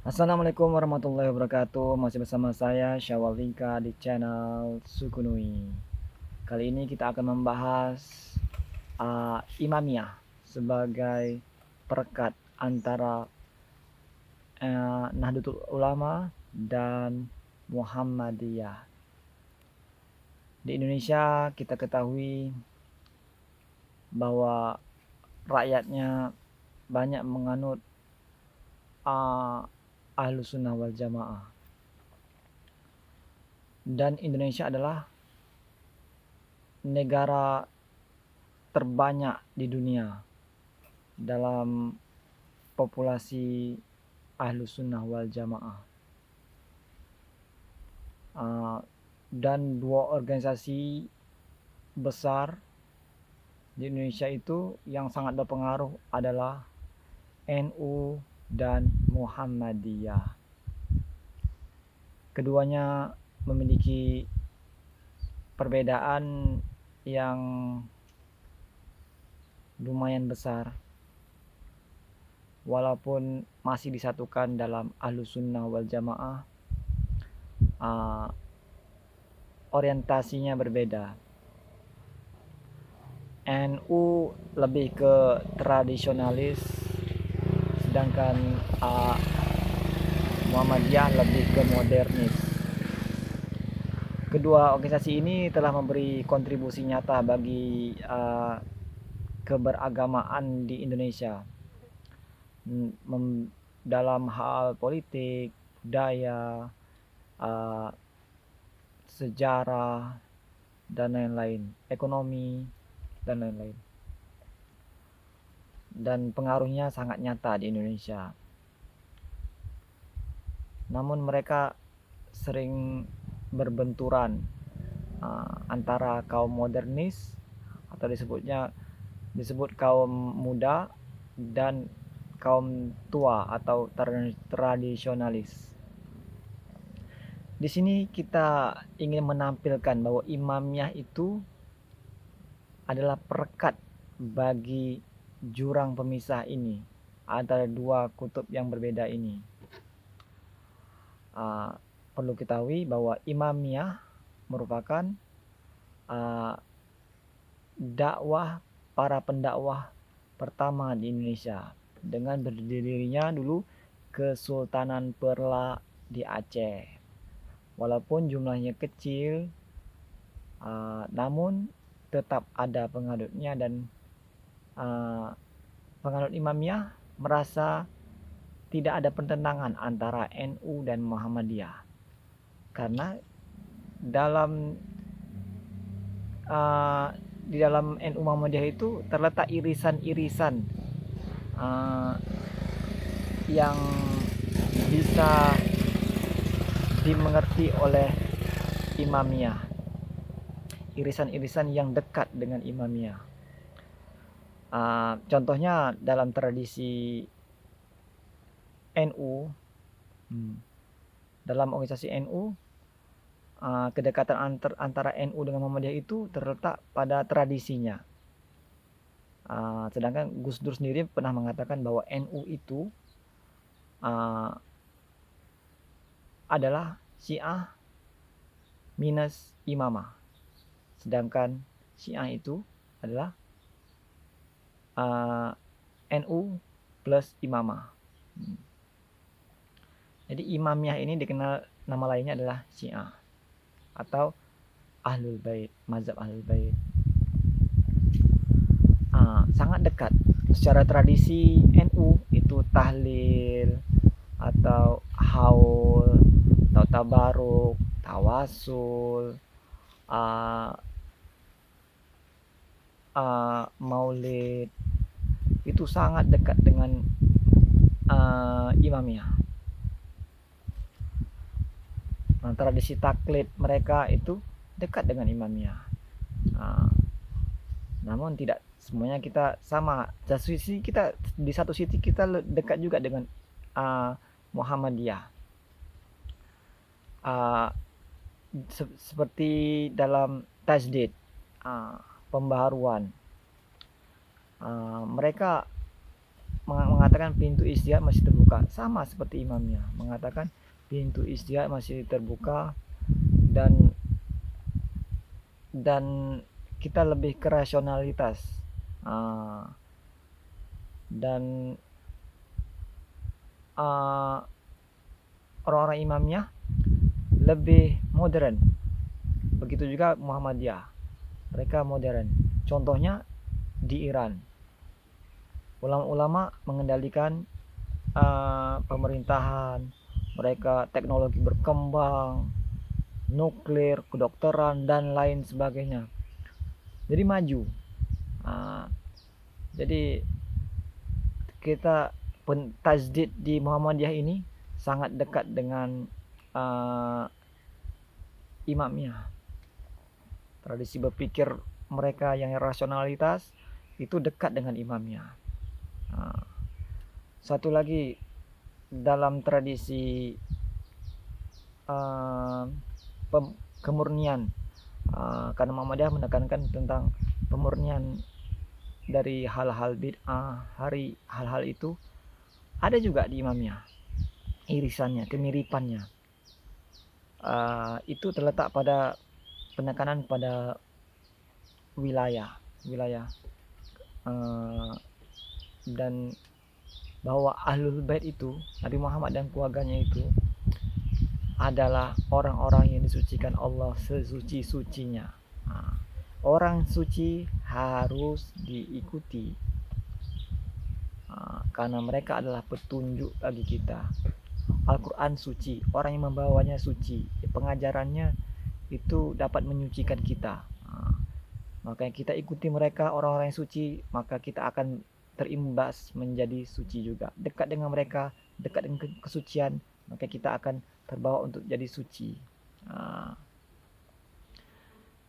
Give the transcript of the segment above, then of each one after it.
Assalamualaikum warahmatullahi wabarakatuh. Masih bersama saya Syawal Lingka di channel Sukunui. Kali ini kita akan membahas Imamiyah sebagai perekat antara Nahdlatul Ulama dan Muhammadiyah. Di Indonesia kita ketahui bahwa rakyatnya banyak menganut Ahlus Sunnah wal Jamaah. Dan Indonesia adalah negara terbanyak di dunia dalam populasi Ahlus Sunnah wal Jamaah. Dan dua organisasi besar di Indonesia itu yang sangat berpengaruh adalah NU dan Muhammadiyah. Keduanya memiliki perbedaan yang lumayan besar, walaupun masih disatukan dalam Ahlus Sunnah wal Jamaah. Orientasinya berbeda. NU lebih ke tradisionalis, sedangkan Muhammadiyah lebih ke modernis. Kedua organisasi ini telah memberi kontribusi nyata bagi keberagamaan di Indonesia dalam hal politik, budaya, sejarah, dan lain-lain, ekonomi, dan lain-lain. Dan pengaruhnya sangat nyata di Indonesia. Namun mereka sering berbenturan antara kaum modernis atau disebut kaum muda dan kaum tua atau tradisionalis. Di sini kita ingin menampilkan bahwa Imamiyah itu adalah perekat bagi jurang pemisah ini antara dua kutub yang berbeda ini. Perlu ketahui bahwa Imamiyah merupakan dakwah para pendakwah pertama di Indonesia dengan berdirinya dulu Kesultanan Perla di Aceh. Walaupun jumlahnya kecil, namun tetap ada penganutnya, dan penganut Imamiyah merasa tidak ada pertentangan antara NU dan Muhammadiyah, karena di dalam NU Muhammadiyah itu terletak irisan-irisan yang bisa dimengerti oleh Imamiyah, irisan-irisan yang dekat dengan Imamiyah. Contohnya dalam tradisi NU, dalam organisasi NU, kedekatan antara NU dengan Muhammadiyah itu terletak pada tradisinya. Sedangkan Gus Dur sendiri pernah mengatakan bahwa NU itu adalah Syiah minus Imamah, sedangkan Syiah itu adalah NU plus Imamah. Jadi Imamiyah ini dikenal nama lainnya adalah Syiah atau Ahlul Bait, mazhab Ahlul Bait. Sangat dekat. Secara tradisi NU itu tahlil atau haul atau tabaruk, tawasul, maulid itu sangat dekat dengan Imamiyah. Tradisi taklid mereka itu dekat dengan Imamiyah. Namun tidak semuanya kita sama. Di satu sisi kita dekat juga dengan Muhammadiyah. Seperti dalam tajdid, pembaharuan, mereka mengatakan mengatakan pintu ijtihad masih terbuka, sama seperti imamnya mengatakan pintu ijtihad masih terbuka, dan kita lebih ke rasionalitas, dan orang-orang imamnya lebih modern. Begitu juga Muhammadiyah, mereka modern. Contohnya di Iran, ulama-ulama mengendalikan pemerintahan, mereka teknologi berkembang, nuklir, kedokteran, dan lain sebagainya. Jadi maju. Jadi kita tajdid di Muhammadiyah ini sangat dekat dengan imamnya. Tradisi berpikir mereka yang rasionalitas itu dekat dengan imamnya. Satu lagi, dalam tradisi kemurnian, karena Muhammadiyah menekankan tentang pemurnian dari hal-hal bid'ah, hal-hal itu ada juga di imamnya, irisannya, kemiripannya. Itu terletak pada penekanan pada wilayah, dan bahwa Ahlul Bait itu, Nabi Muhammad dan keluarganya itu adalah orang-orang yang disucikan Allah sesuci-sucinya. Orang suci harus diikuti, karena mereka adalah petunjuk bagi kita. Al-Quran suci, orang yang membawanya suci, pengajarannya itu dapat menyucikan kita. Makanya kita ikuti mereka, orang-orang yang suci, maka kita akan terimbas menjadi suci juga. Dekat dengan mereka, dekat dengan kesucian, maka kita akan terbawa untuk jadi suci.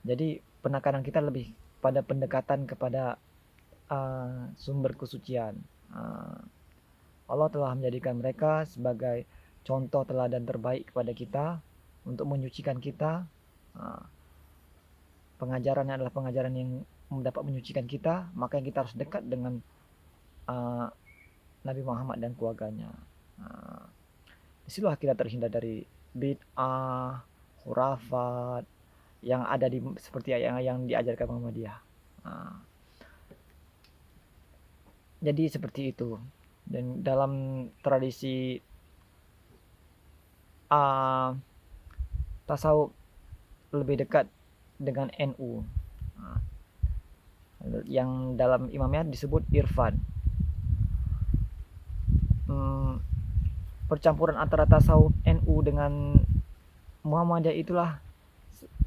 Jadi penekanan kita lebih pada pendekatan kepada sumber kesucian. Allah telah menjadikan mereka sebagai contoh teladan terbaik kepada kita untuk menyucikan kita. Pengajarannya adalah pengajaran yang dapat menyucikan kita, maka kita harus dekat dengan Nabi Muhammad dan keluarganya. Disitulah kita terhindar dari bid'ah, khurafat yang ada seperti yang diajarkan Muhammadiyah. Jadi seperti itu. Dan dalam tradisi tasawuf lebih dekat dengan NU, yang dalam imamnya disebut irfan. Percampuran antara tasawuf NU dengan Muhammadiyah itulah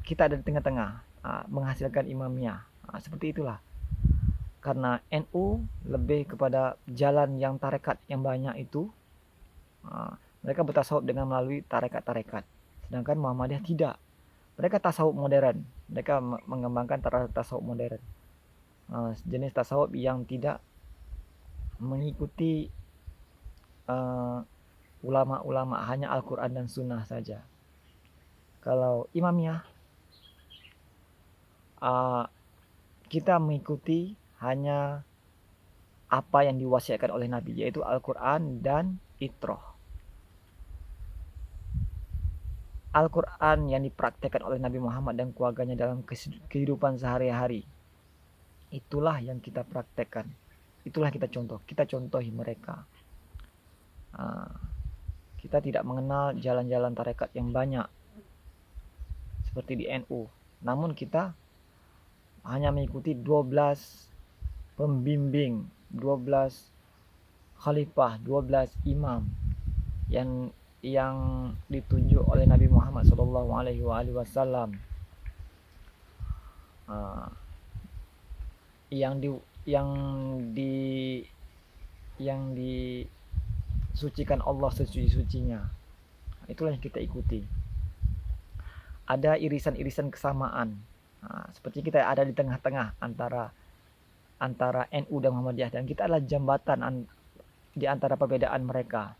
kita ada di tengah-tengah, menghasilkan imamnya. Seperti itulah. Karena NU lebih kepada jalan yang tarekat yang banyak itu, mereka bertasawuf dengan melalui tarekat-tarekat. Sedangkan Muhammadiyah tidak. Mereka tasawuf modern. Mereka mengembangkan tasawuf modern. Jenis tasawuf yang tidak mengikuti ulama-ulama, hanya Al-Quran dan Sunnah saja. Kalau imamnya, kita mengikuti hanya apa yang diwasiatkan oleh Nabi, yaitu Al-Quran dan Itrah. Al-Quran yang dipraktekkan oleh Nabi Muhammad dan keluarganya dalam kehidupan sehari-hari, itulah yang kita praktekkan, itulah kita contohi mereka. Kita tidak mengenal jalan-jalan tarekat yang banyak seperti di NU, namun kita hanya mengikuti 12 pembimbing, 12 khalifah, 12 imam yang ditunjuk oleh Nabi Muhammad SAW, yang disucikan Allah sesuci-sucinya. Itulah yang kita ikuti. Ada irisan-irisan kesamaan, seperti kita ada di tengah-tengah antara NU dan Muhammadiyah, dan kita adalah jambatan di antara perbedaan mereka.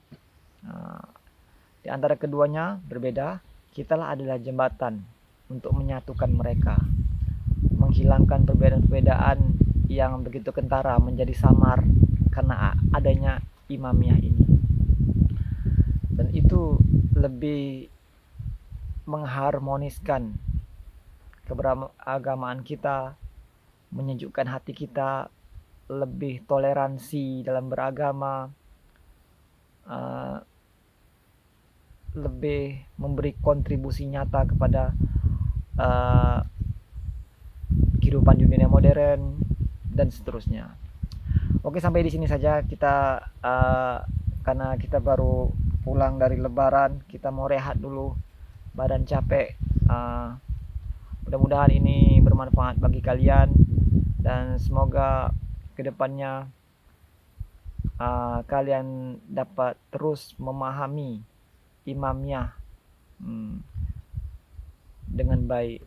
Di antara keduanya berbeda, kitalah adalah jembatan untuk menyatukan mereka, menghilangkan perbedaan-perbedaan yang begitu kentara menjadi samar karena adanya Imamiyah ini. Dan itu lebih mengharmoniskan keberagamaan kita, menyejukkan hati kita, lebih toleransi dalam beragama, lebih memberi kontribusi nyata kepada kehidupan dunia modern dan seterusnya. Oke, sampai di sini saja kita, karena kita baru pulang dari Lebaran, kita mau rehat dulu, badan capek. Mudah-mudahan ini bermanfaat bagi kalian dan semoga kedepannya kalian dapat terus memahami Imamiyah dengan baik.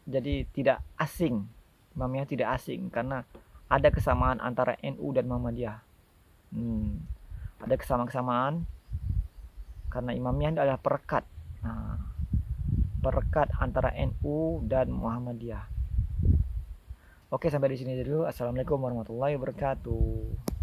Jadi tidak asing, Imamiyah tidak asing karena ada kesamaan antara NU dan Muhammadiyah. Ada kesamaan karena Imamiyah adalah perekat, perekat antara NU dan Muhammadiyah. Oke, sampai di sini dulu. Assalamualaikum warahmatullahi wabarakatuh.